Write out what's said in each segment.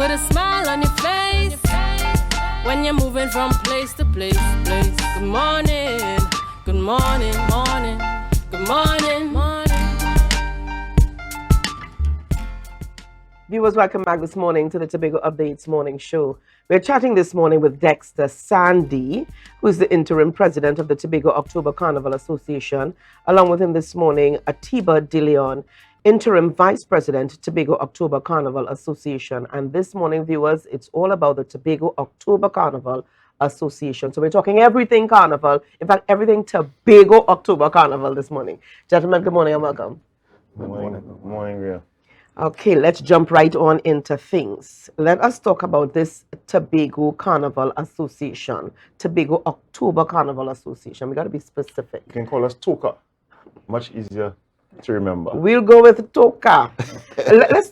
with a smile on your face. When you're moving from place to place. Good morning, good morning, morning, good morning, morning. Viewers, welcome back this morning to the Tobago Updates Morning Show. We're chatting this morning with Dexter Sandy, who is the interim president of the Tobago October Carnival Association. Along with him this morning, Atiba DeLeon, interim vice president, Tobago October Carnival Association. And this morning, viewers, it's all about the Tobago October Carnival Association. So we're talking everything Carnival, in fact, everything Tobago October Carnival this morning. Gentlemen, good morning and welcome. Good morning. Good morning, Rhea. Okay, let's jump right on into things. Let us talk about this Tobago Carnival Association, Tobago October Carnival Association. We got to be specific. You can call us Toka. Much easier to remember. We'll go with Toka.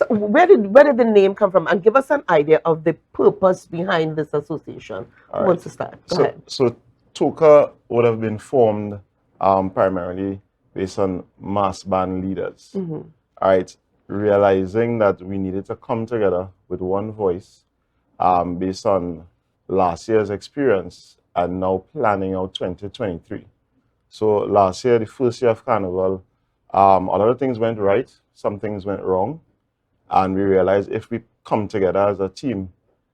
Where did the name come from? And give us an idea of the purpose behind this association. Who wants to start? Go ahead. So Toka would have been formed primarily based on mass band leaders. All right. Realizing that we needed to come together with one voice based on last year's experience and now planning out 2023. So last year, the first year of Carnival, a lot of things went right, some things went wrong, and we realized if we come together as a team,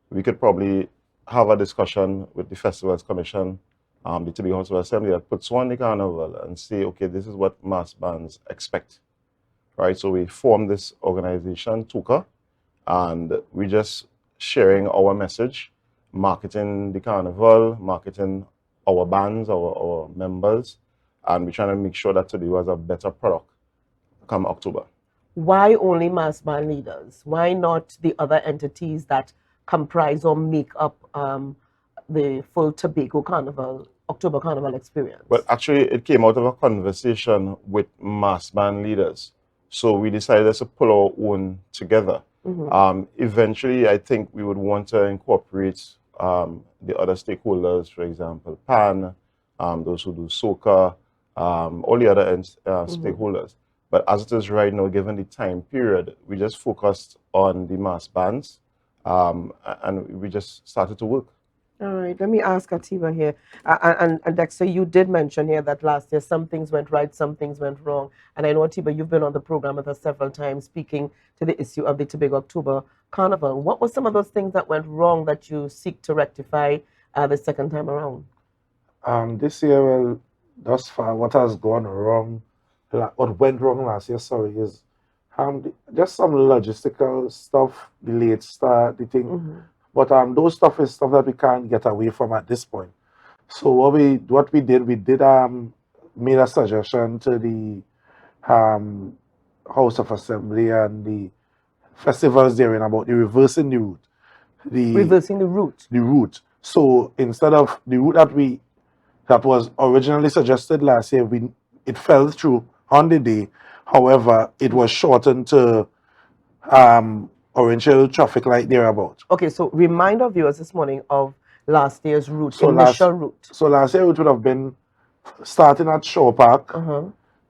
we could probably have a discussion with the Festivals Commission, the Tobago House of Assembly that puts on the Carnival and say, okay, this is what mass bands expect. Right, so we formed this organization, Toka, and we're just sharing our message, marketing the carnival, marketing our bands, our members, and we're trying to make sure that Tobago has a better product come October. Why only mass band leaders? Why not the other entities that comprise or make up the full Tobago Carnival, October Carnival experience? Well, actually, it came out of a conversation with mass band leaders. So we decided to pull our own together. Eventually, I think we would want to incorporate the other stakeholders, for example, PAN, those who do soca, all the other stakeholders. But as it is right now, given the time period, we just focused on the mass bands and we just started to work. All right, let me ask Atiba here. And Dexter, you did mention here that last year some things went right, some things went wrong. And I know, Atiba, you've been on the program with us several times speaking to the issue of the Tobago October Carnival. What were some of those things that went wrong that you seek to rectify the second time around? This year, well, thus far, what has gone wrong, what went wrong last year, sorry, is just some logistical stuff, the late start, the thing. But those stuff is stuff that we can't get away from at this point. So what we did made a suggestion to the House of Assembly and the festivals therein about reversing the route. Reversing the route. The route. So instead of the route that was originally suggested last year, it fell through on the day. However, it was shortened to Orange Hill traffic light thereabout. Okay, so remind our viewers this morning of last year's route, initial route. So last year's route would have been starting at Shore Park,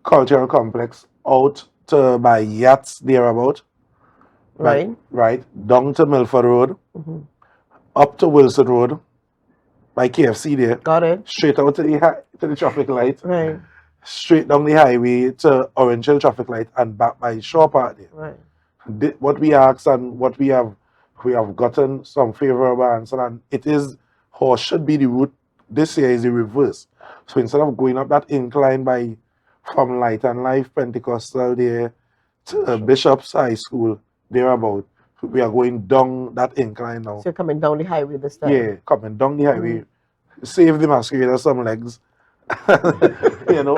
Cultural Complex, out to by Yachts thereabout. Right. Down to Milford Road, up to Wilson Road, by KFC there. Got it. Straight out to the traffic light. Right. Straight down the highway to Orange Hill traffic light and back by Shore Park there. Right. What we asked and what we have gotten some favorable answer, and it is or should be the route this year is the reverse. So instead of going up that incline from Light and Life Pentecostal there to Bishop's High School thereabout, we are going down that incline now. So you're coming down the highway this time? Yeah, coming down the highway. Save the masquerader some legs. You know.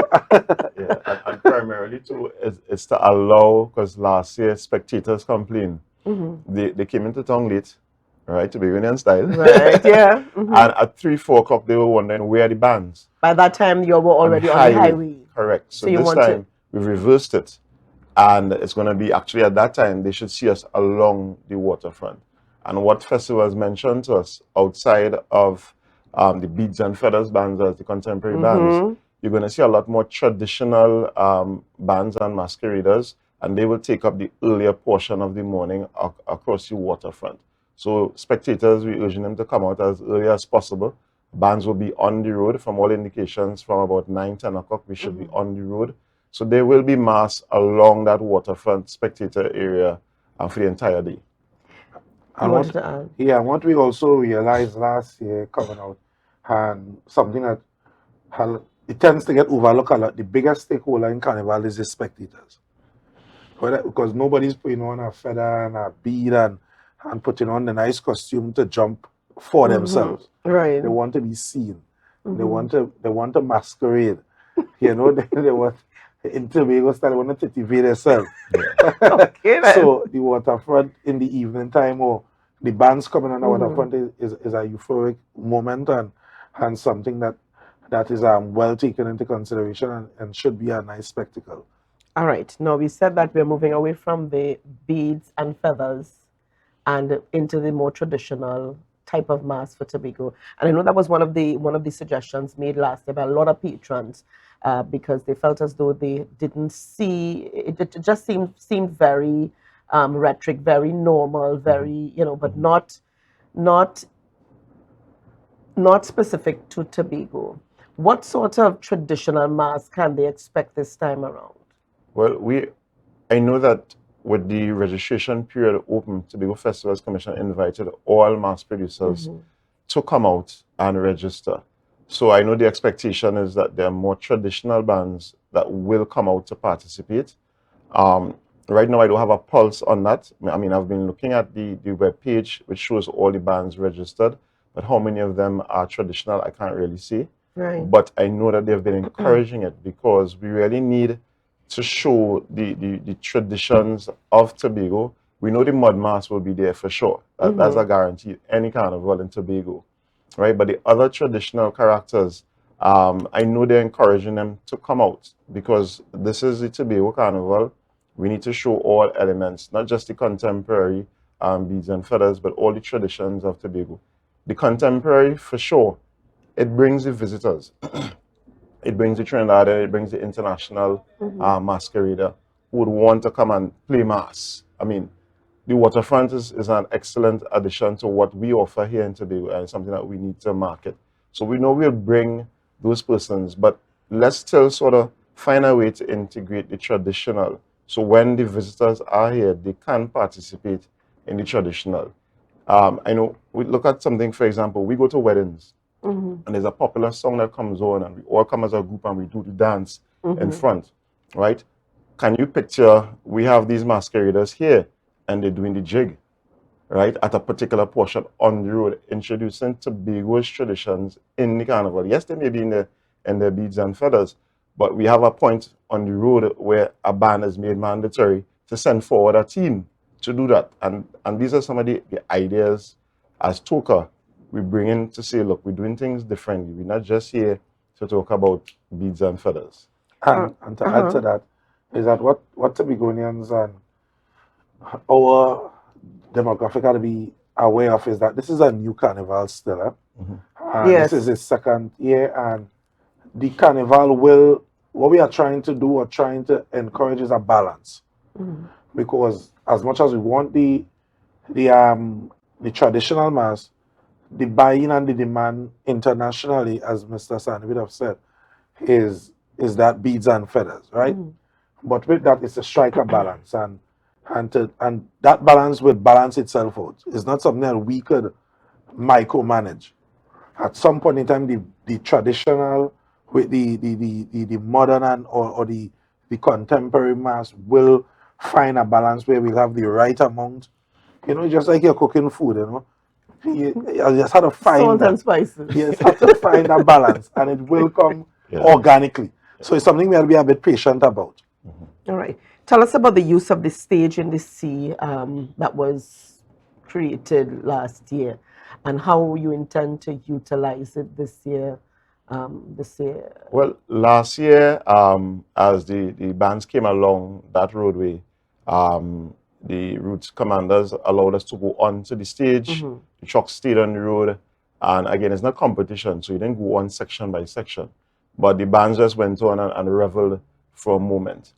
And primarily too, it's to allow, because last year spectators complained. They came into town late, right, to be Union style. Right, yeah. And at 3-4 o'clock, they were wondering where are the bands. By that time, you were already on the highway. Correct. So this time, we've reversed it. And it's going to be, actually at that time, they should see us along the waterfront. And what festivals mentioned to us outside of the Beads and Feathers bands as the contemporary bands, you're going to see a lot more traditional bands and masqueraders, and they will take up the earlier portion of the morning across the waterfront. So spectators, we urging them to come out as early as possible. Bands will be on the road from all indications from about 9, 10 o'clock. We should be on the road. So there will be mass along that waterfront spectator area for the entire day. You wanted to add? Yeah, what we also realized last year coming out, and something that it tends to get overlooked a lot, the biggest stakeholder in Carnival is the spectators. Because nobody's putting on a feather and a bead and putting on the nice costume to jump for themselves. Right. They want to be seen. They want to masquerade. You know, they want in Tobago style, they want to titivate themselves. Okay, then. So the waterfront in the evening time or the bands coming on the waterfront is a euphoric moment and something that is well taken into consideration and should be a nice spectacle. All right. Now we said that we're moving away from the beads and feathers and into the more traditional type of mask for Tobago. And I know that was one of the suggestions made last year by a lot of patrons because they felt as though they didn't see it. It just seemed very rhetoric, very normal, very but not specific to Tobago. What sort of traditional mask can they expect this time around? Well, I know that with the registration period open, Tobago Festivals Commission invited all mass producers to come out and register. So I know the expectation is that there are more traditional bands that will come out to participate. Right now, I don't have a pulse on that. I mean, I've been looking at the web page, which shows all the bands registered, but how many of them are traditional, I can't really see. Right. But I know that they've been encouraging it because we really need to show the traditions of Tobago. We know the mud mask will be there for sure. That's a guarantee, any carnival in Tobago, right? But the other traditional characters, I know they're encouraging them to come out because this is the Tobago Carnival. We need to show all elements, not just the contemporary beads and feathers, but all the traditions of Tobago. The contemporary, for sure, it brings the visitors. It brings the Trinidadian, it brings the international masquerader who would want to come and play mass. I mean, the waterfront is an excellent addition to what we offer here in Tobago and something that we need to market. So we know we'll bring those persons, but let's still sort of find a way to integrate the traditional. So when the visitors are here, they can participate in the traditional. I know we look at something, for example, we go to weddings. And there's a popular song that comes on and we all come as a group and we do the dance in front, right? Can you picture, we have these masqueraders here and they're doing the jig, right? At a particular portion on the road, introducing Tobago's traditions in the carnival. Yes, they may be in the beads and feathers, but we have a point on the road where a band is made mandatory to send forward a team to do that. And these are some of the ideas as Toka we bring in to say, look, we're doing things differently. We're not just here to talk about beads and feathers. And to add to that, is that what Tobagonians and our demographic are to be aware of is that this is a new carnival still. And Yes. this is its second year, and the carnival will, what we are trying to do or trying to encourage is a balance. Because as much as we want the traditional mass, the buy-in and the demand internationally, as Mr. Sandy would have said, is that beads and feathers, right? But with that, it's a strike a balance, and that balance will balance itself out. It's not something that we could micromanage. At some point in time, the traditional with the modern and or the contemporary mass will find a balance where we'll have the right amount. You know, just like you're cooking food, you know. You just have to find Salt that. and spices. You just have to find that balance, and it will come organically. So it's something we have to be a bit patient about. All right. Tell us about the use of the stage in the sea that was created last year, and how you intend to utilize it this year. Well, last year, as the bands came along that roadway, the route commanders allowed us to go onto the stage. The trucks stayed on the road. And again, it's not competition, so you didn't go on section by section. But the bands just went on and reveled for a moment.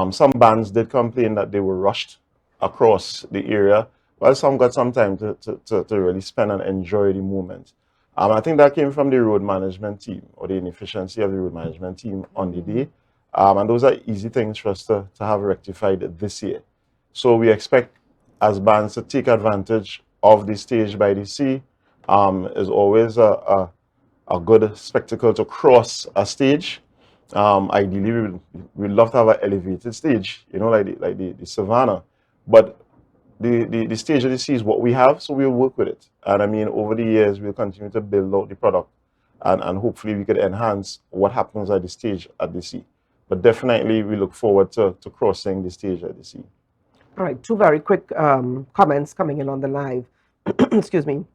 Some bands did complain that they were rushed across the area, Well, some got some time to really spend and enjoy the moment. I think that came from the road management team or the inefficiency of the road management team on the day. And those are easy things for us to have rectified this year. So we expect as bands to take advantage of the stage by the sea. Is always a good spectacle to cross a stage. Ideally, we'd love to have an elevated stage, you know, like the Savannah. But the stage of the sea is what we have, so we'll work with it. And I mean, over the years, we'll continue to build out the product, and hopefully we could enhance what happens at the stage at the sea. But definitely, we look forward to crossing the stage at the sea. All right, two very quick comments coming in on the live. Excuse me.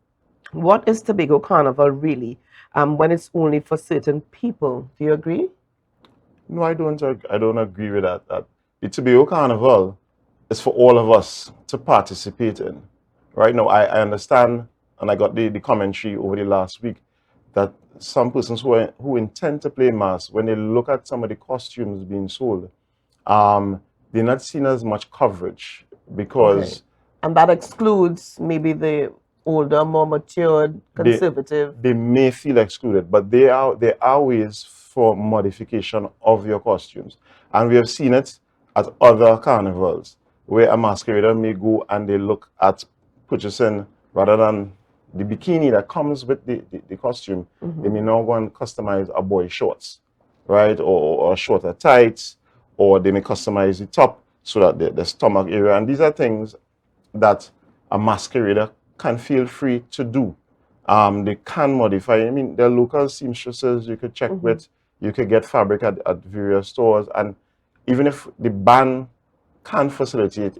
What is Tobago Carnival really when it's only for certain people? Do you agree? No, I don't. I don't agree with that. That the Tobago Carnival is for all of us to participate in. Right now, I understand, and I got the commentary over the last week that some persons who intend to play mass, when they look at some of the costumes being sold, they're not seeing as much coverage because Okay. And that excludes maybe the older, more matured, conservative. they may feel excluded, but there are ways for modification of your costumes. And we have seen it at other carnivals where a masquerader may go and they look at purchasing rather than the bikini that comes with the costume, they may now go and customize a boy shorts, right? Or shorter tights, or they may customize the top so that the stomach area. And these are things that a masquerader can feel free to do. They can modify. I mean, there are local seamstresses you could check with. You could get fabric at various stores. And even if the band can't facilitate,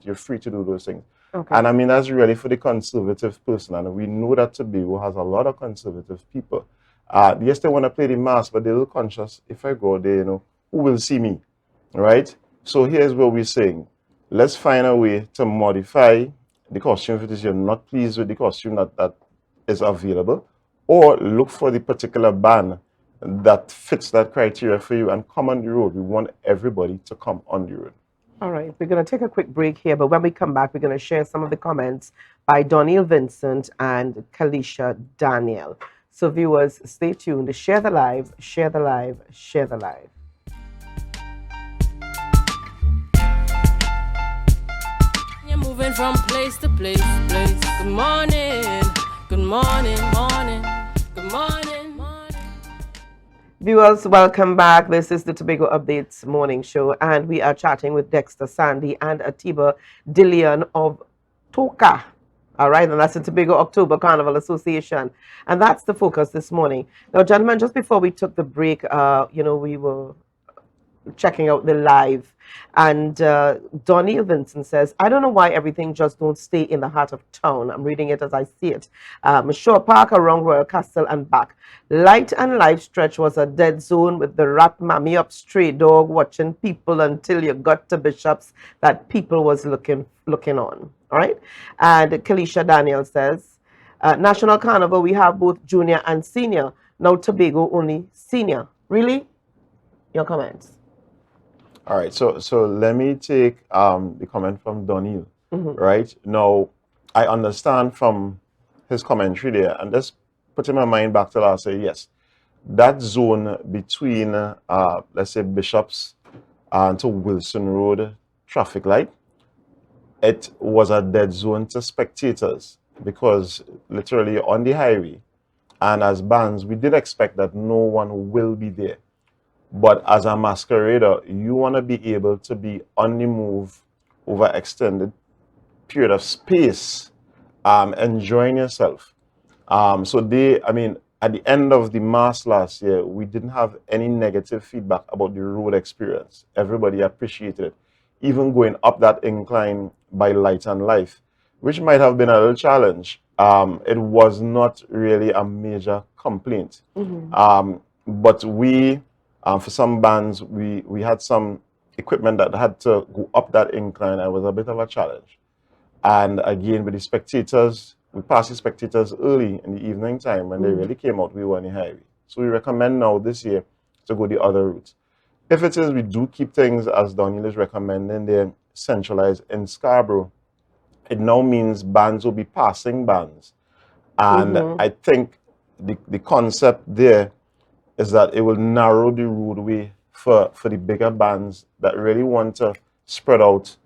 you're free to do those things. Okay. And I mean, that's really for the conservative person. And we know that Tobago has a lot of conservative people. Yes, they want to play the mass, but they're a little conscious. If I go there, you know, who will see me, right? So here's what we're saying. Let's find a way to modify the costume if it is you're not pleased with the costume that is available, or look for the particular band that fits that criteria for you and come on the road. We want everybody to come on the road. All right, we're going to take a quick break here, but when we come back, we're going to share some of the comments by Doniel Vincent and Kalisha Daniel. So viewers, stay tuned. Share the live, share the live, share the live. You're moving from place to place. Good morning, good morning, morning, good morning, morning. Viewers, welcome back. This is the Tobago Updates morning show, and we are chatting with Dexter, Sandy, and Atiba Dillion of Toka. All right, and that's the Tobago October Carnival Association, and that's the focus this morning. Now, gentlemen, just before we took the break, we were checking out the live, and Donnie Vincent says, I don't know why everything just don't stay in the heart of town. I'm reading it as I see it. Shore Park around Royal Castle and back. Light and life stretch was a dead zone with the rat mammy up stray dog watching people until you got to Bishop's that people was looking on. All right. And Kalisha Daniel says, National Carnival, we have both junior and senior. Now Tobago only senior. Really? Your comments. All right, so let me take the comment from Donnie. Right now, I understand from his commentary there, and just putting my mind back to last year. Yes, that zone between let's say Bishops and to Wilson Road traffic light, it was a dead zone to spectators because literally on the highway, and as bands, we did expect that no one will be there. But as a masquerader, you want to be able to be on the move over extended period of space, enjoying yourself. At the end of the mass last year, we didn't have any negative feedback about the road experience. Everybody appreciated it. Even going up that incline by Light and Life, which might have been a little challenge, it was not really a major complaint. But we... for some bands, we had some equipment that had to go up that incline. It was a bit of a challenge. And again, with the spectators, we passed the spectators early in the evening time. When they really came out, we were on the highway. So we recommend now this year to go the other route. If it is, we do keep things, as Daniel is recommending, they're centralized in Scarborough. it now means bands will be passing bands. And I think the concept there is that it will narrow the roadway for the bigger bands that really want to spread out.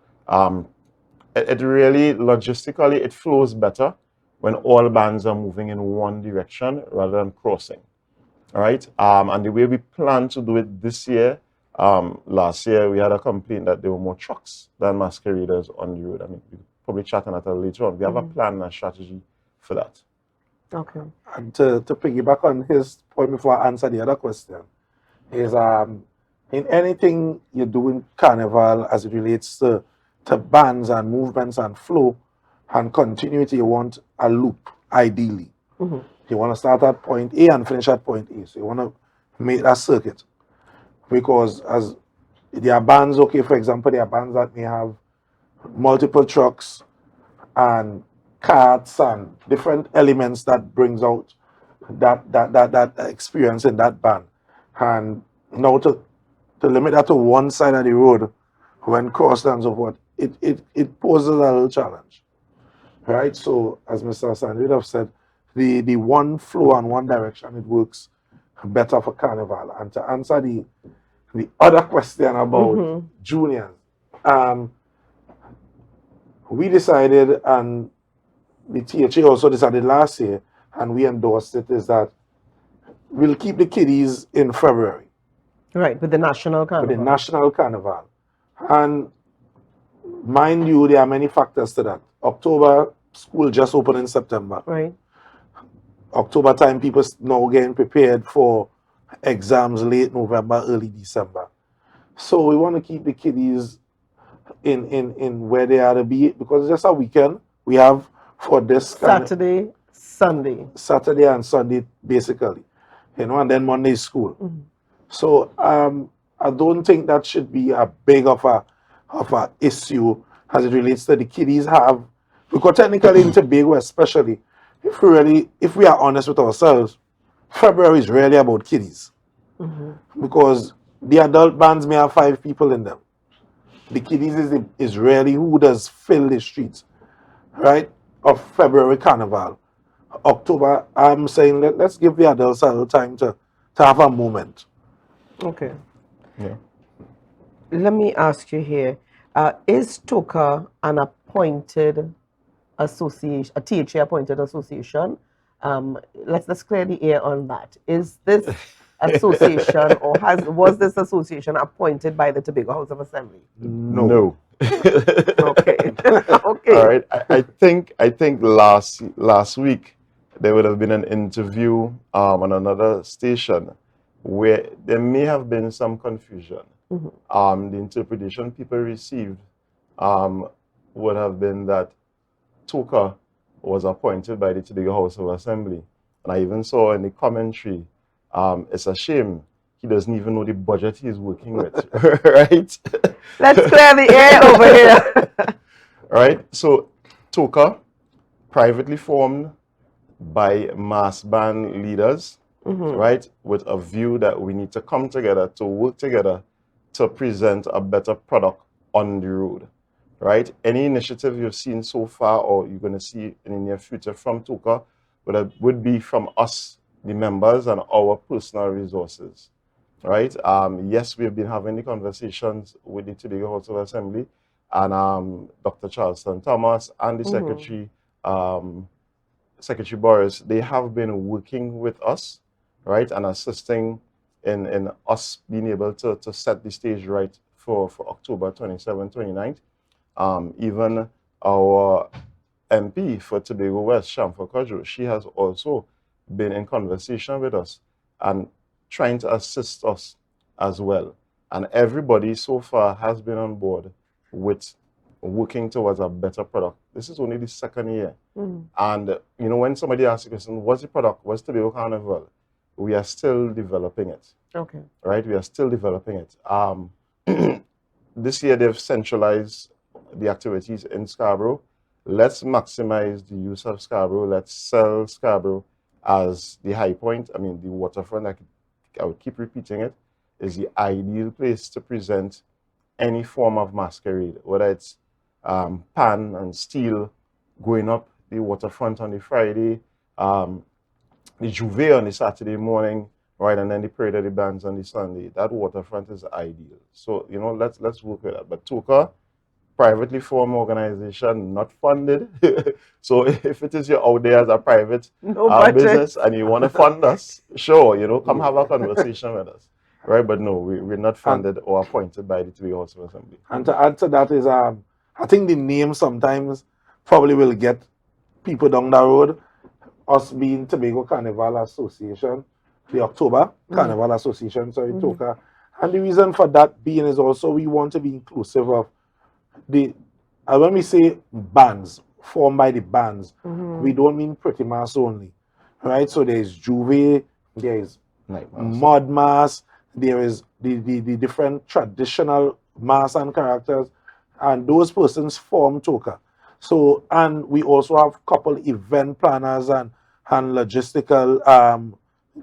It really, logistically, it flows better when all bands are moving in one direction rather than crossing. All right. And the way we plan to do it this year, last year we had a complaint that there were more trucks than masqueraders on the road. I mean, we'll probably chat on that later on. We have a plan and a strategy for that. Okay. And to piggyback on his point before I answer the other question, is in anything you do in Carnival as it relates to bands and movements and flow and continuity, you want a loop, ideally. You want to start at point A and finish at point A. So you want to make that circuit. Because as there are bands, okay, for example, there are bands that may have multiple trucks and carts and different elements that brings out that experience in that band. And now to limit that to one side of the road when crossed and so forth, it poses a little challenge. Right? So as Mr. Sandy would have said, the one flow and one direction, it works better for Carnival. And to answer the other question about juniors, we decided, and the THA also decided last year, and we endorsed it, is that we'll keep the kiddies in February. Right, with the National Carnival. With the National Carnival. And mind you, there are many factors to that. October, school just opened in September. Right. October time, people now getting prepared for exams late November, early December. So we want to keep the kiddies in where they are to be, because it's just a weekend we have for this Saturday, Sunday. Saturday and Sunday, basically. And then Monday is school. So I don't think that should be a big of a issue as it relates to the kiddies have, because technically in Tobago especially, if we are honest with ourselves, February is really about kiddies. Because the adult bands may have 5 people in them. The kiddies is really who does fill the streets, right, of February Carnival. October, I'm saying let's give the adults a little time to have a moment. Okay. Yeah. Let me ask you here, is TOCA an appointed association, a THA appointed association? Let's clear the air on that. Is this association or was this association appointed by the Tobago House of Assembly? No. Okay. Okay. All right. I think last week there would have been an interview on another station where there may have been some confusion. The interpretation people received would have been that TOCA was appointed by the Tobago House of Assembly. And I even saw in the commentary, it's a shame he doesn't even know the budget he's working with, right? Let's clear the air over here. Right? So TOCA, privately formed by mass band leaders, right, with a view that we need to come together, to work together, to present a better product on the road, right? Any initiative you've seen so far or you're going to see in the near future from TOCA would be from us, the members, and our personal resources, right? Yes, we've been having the conversations with the Tobago House of Assembly and Dr. Charleston Thomas and the Secretary, Secretary Boris. They have been working with us, right, and assisting in us being able to set the stage right for October 27th, 29th. Even our MP for Tobago West, Shamfa Kojo, she has also been in conversation with us and trying to assist us as well. And everybody so far has been on board with working towards a better product. This is only the second year. And, when somebody asks the question, what's the product? What's Tobago Carnival? We are still developing it. Okay. Right? We are still developing it. This year, they've centralized the activities in Scarborough. Let's maximize the use of Scarborough. Let's sell Scarborough as the high point. I mean, the waterfront, I would keep repeating it, is the ideal place to present any form of masquerade, whether it's pan and steel going up the waterfront on the Friday, the Juve on the Saturday morning, right, and then the parade of the bands on the Sunday. That waterfront is ideal. So, you know, let's work with that. But Toka, privately formed organization, not funded. So if it is you're out there as a private business and you want to fund us, sure, you know, come have a conversation with us. Right, but no, we're not funded or appointed by the Tobago House of Assembly. And to add to that is, I think the name sometimes probably will get people down the road. Us being Tobago Carnival Association, the October Carnival Association, sorry, Toka. And the reason for that being is also we want to be inclusive of the, when we say bands, formed by the bands, we don't mean pretty mass only, right? So there's Juve, there's Mud Mass, there is the different traditional mass and characters, and those persons form Toka. So, and we also have couple event planners and logistical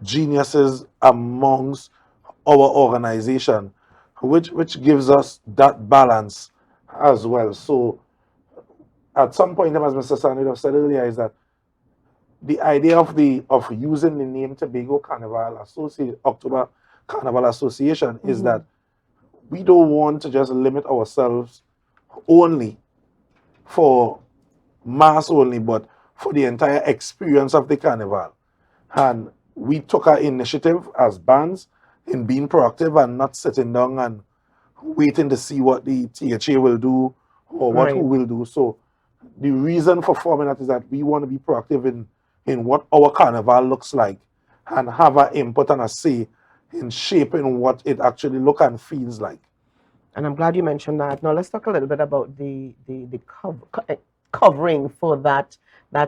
geniuses amongst our organization, which gives us that balance as well. So at some point, as Mr. Sandy said earlier, is that the idea of using the name Tobago Carnival October Carnival Association is that we don't want to just limit ourselves only for mass only, but for the entire experience of the carnival. And we took our initiative as bands in being proactive and not sitting down and waiting to see what the THA will do or what who will do. So the reason for forming that is that we want to be proactive in what our carnival looks like and have an input and a say in shaping what it actually looks and feels like. And I'm glad you mentioned that. Now let's talk a little bit about the covering for that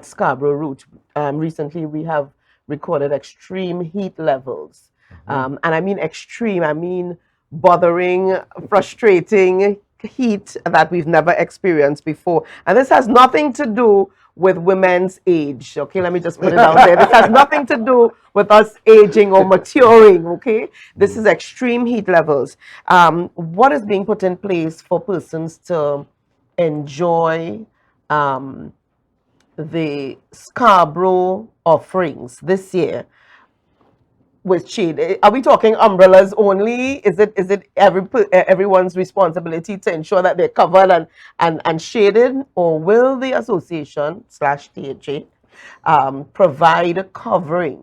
Scarborough route. Recently we have recorded extreme heat levels. And I mean extreme, I mean bothering, frustrating heat that we've never experienced before. And this has nothing to do with women's age. Okay, let me just put it out there. This has nothing to do with us aging or maturing. Okay, this is extreme heat levels. What is being put in place for persons to enjoy the Scarborough offerings this year with shade? Are we talking umbrellas only? Is it everyone's responsibility to ensure that they're covered and shaded, or will the association / THA provide coverage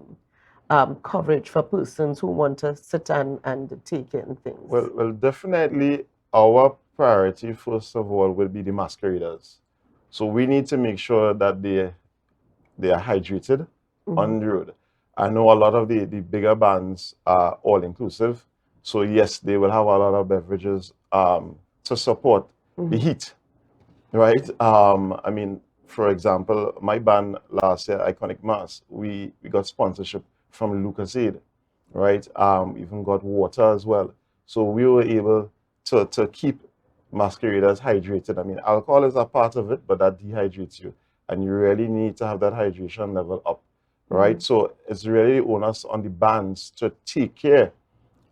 for persons who want to sit and take in things? Well, definitely our priority first of all will be the masqueraders. So we need to make sure that they are hydrated on the road. I know a lot of the bigger bands are all inclusive. So yes, they will have a lot of beverages to support the heat, right? I mean, for example, my band last year, Iconic Mass, we got sponsorship from Lucas Aid, right? Even got water as well. So we were able to keep masqueraders hydrated. I mean, alcohol is a part of it, but that dehydrates you. And you really need to have that hydration level up, right? So it's really onus on the bands to take care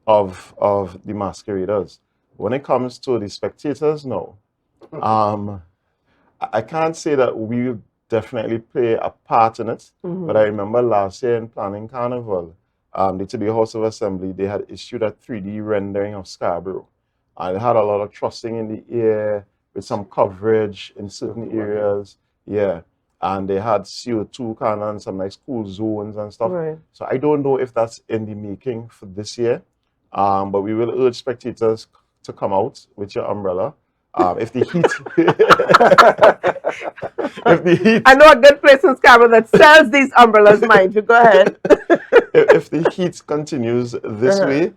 of the masqueraders. When it comes to the spectators, no. I can't say that we will definitely play a part in it, but I remember last year in planning Carnival, the Tobago House of Assembly, they had issued a 3D rendering of Scarborough. And it had a lot of trusting in the air with some coverage in certain areas. Yeah. And they had CO2 cannons, some like school zones and stuff. Right. So I don't know if that's in the making for this year. But we will urge spectators to come out with your umbrella. If the heat I know a good place in Scarborough that sells these umbrellas, mind you. Go ahead. if the heat continues this way,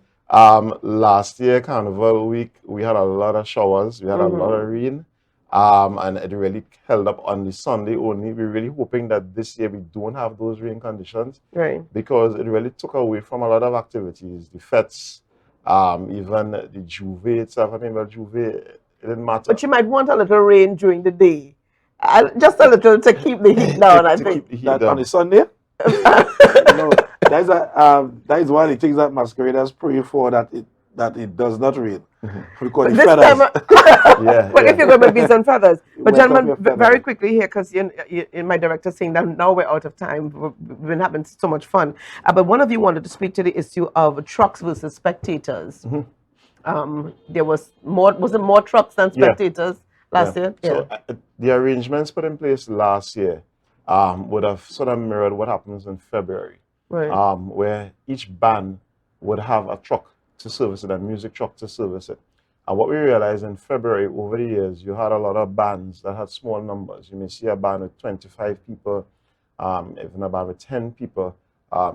last year Carnival week we had a lot of showers, we had a lot of rain, and it really held up on the Sunday only. We're really hoping that this year we don't have those rain conditions, Right. because it really took away from a lot of activities, the fetes, even the Juve itself. I mean, well, Juve, it didn't matter. But you might want a little rain during the day, just a little to keep the heat down. I think Keep the heat That down. on a Sunday? No, that is one of the things that masqueraders pray for, that it does not rain. Because the this feathers. time, Yeah, but if you're going to be bees and feathers, But went off gentlemen, your feather. very quickly here, because my director saying that now we're out of time. We've been having so much fun. But one of you wanted to speak to the issue of trucks versus spectators. There was it more trucks than Yeah. spectators last year? So the arrangements put in place last year would have sort of mirrored what happens in February, Right. where each band would have a truck to service it, a music truck to service it. And what we realized in February, over the years, you had a lot of bands that had small numbers. You may see a band with 25 people, even a band with 10 people,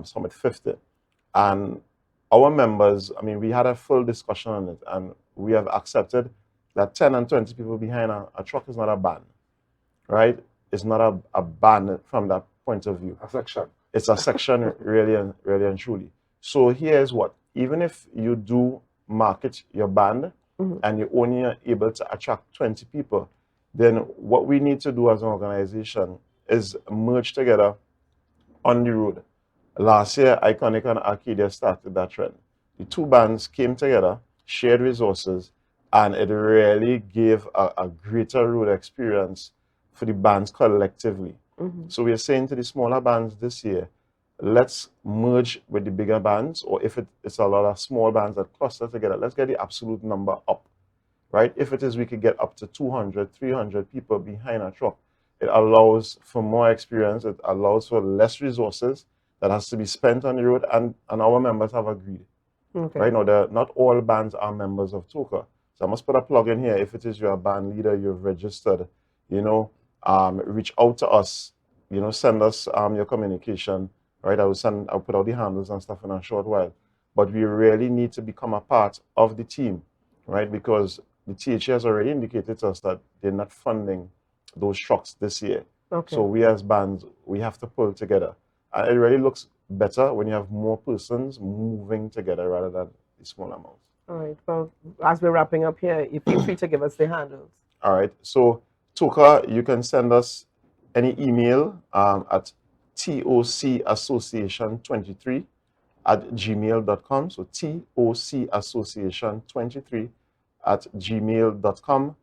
some with 50. And our members, I mean, we had a full discussion on it, and we have accepted that 10 and 20 people behind a truck is not a band, right? It's not a band from that point of view. A section. It's a section, really and truly. So here's what, even if you do market your band and you're only able to attract 20 people, then what we need to do as an organization is merge together on the road. Last year, Iconic and Arcadia started that trend. The two bands came together, shared resources, and it really gave a greater road experience for the bands collectively. So we are saying to the smaller bands this year, let's merge with the bigger bands, or if it's a lot of small bands that cluster together, let's get the absolute number up, right? If it is we could get up to 200, 300 people behind a truck, it allows for more experience, it allows for less resources that has to be spent on the road, and our members have agreed. Okay. Right now, not all bands are members of TOCA. So I must put a plug in here. If it is you're a band leader, you've registered, reach out to us, send us your communication. Right, I'll put out the handles and stuff in a short while. But we really need to become a part of the team, right? Because the THA has already indicated to us that they're not funding those trucks this year. Okay. So we as bands, we have to pull together. And it really looks better when you have more persons moving together rather than the small amounts. All right. Well, as we're wrapping up here, you feel free to give us the handles. All right. So TOCA, you can send us any email at tocassociation23@gmail.com. So tocassociation23@gmail.com.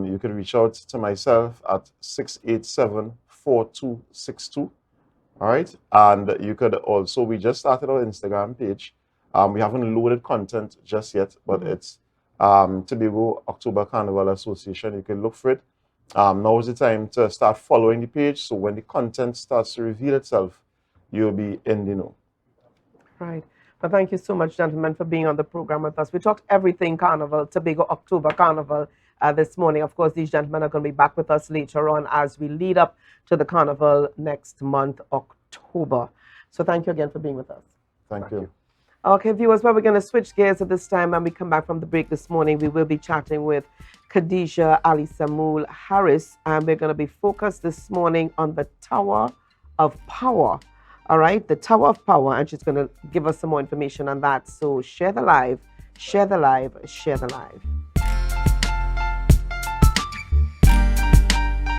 You can reach out to myself at 687-4262. All right. And you could also, we just started our Instagram page. We haven't loaded content just yet, but it's Tobago October Carnival Association. You can look for it. Now is the time to start following the page, so when the content starts to reveal itself, you'll be in the know. Right. But thank you so much, gentlemen, for being on the program with us. We talked everything Carnival, Tobago October Carnival this morning. Of course, these gentlemen are going to be back with us later on as we lead up to the Carnival next month, October. So thank you again for being with us. Thank you. Okay, viewers, well, we're going to switch gears at this time. When we come back from the break this morning, we will be chatting with Khadija Ali Samuel Harris, and we're going to be focused this morning on the Tower of Power. All right, the Tower of Power, and she's going to give us some more information on that. So share the live, share the live, share the live.